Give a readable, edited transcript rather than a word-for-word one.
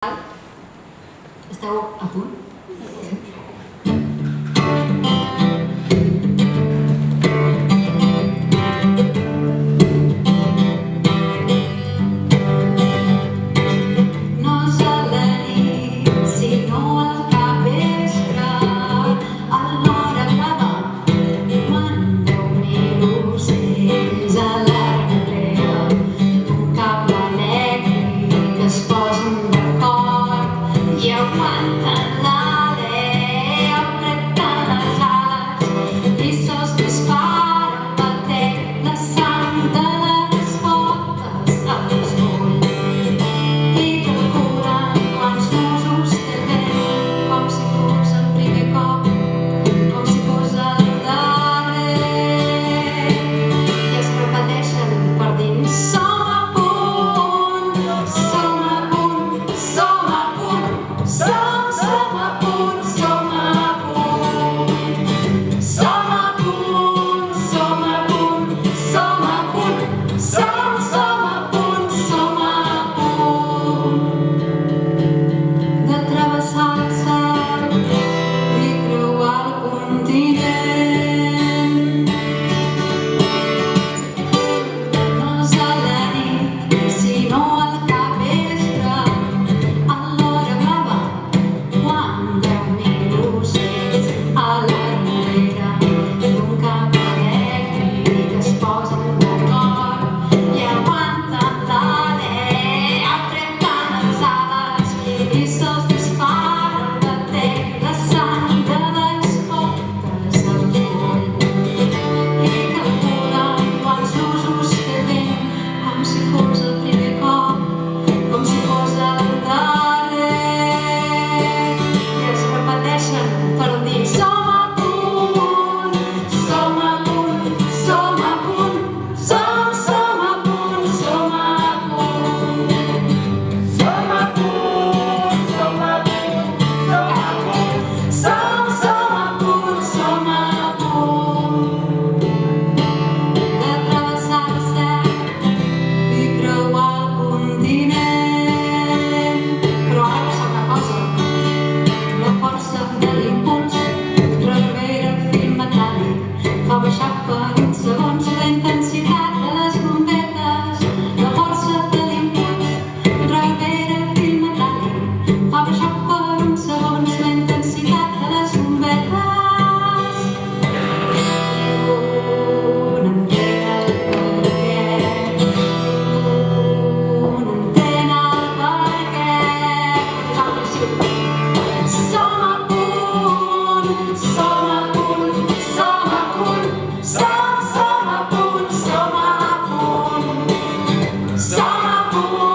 Esteu a punt? No és a la nit, sinó al capvespre, a l'hora clara, quan 10.000 ocells a l'arrere d'un cable elèctric es posen d'acord i aguanten l'alè, apretant les ales i se'ls dispara batent la sang de les potes a l'escull i calculen quants nusos té el vent, com si fos el primer cop, com si fos el darrer, i es repeteixen per dins: som a punt, som a punt, som a punt, som a punt, som a punt, som a punt, som a punt, som a punt, som a punt, som a punt de travessar el cel i creuar el continent. No és a la nit, sinó al capvespre, a l'hora brava, quan 10.000 ocells a l'arrere d'un cable elèctric es posen d'acord i aguanten l'alè, apretant les ales i se'ls dispara batent la sang de les potes al coll i calculen quants nusos té el vent, com si fos el primer cop, com si fos el darrer, i es repeteixen per dir: som a punt, som a punt, som a punt, som a punt, som a punt, som a punt, som a punt, som a punt, som a punt de travessar el cel i creuar el continent. Però ara passa una cosa: la força de l'impuls reverbera el fil metàl·lic, fa baixar per uns segons la intensitat de les bombetes. La força de l'impuls reverbera el fil metàl·lic, fa baixar per uns segons la intensitat de les bombetes. Un entén el perquè, un entén el perquè. Som a punt, som a punt, som a punt, som a punt, som a punt, som a punt.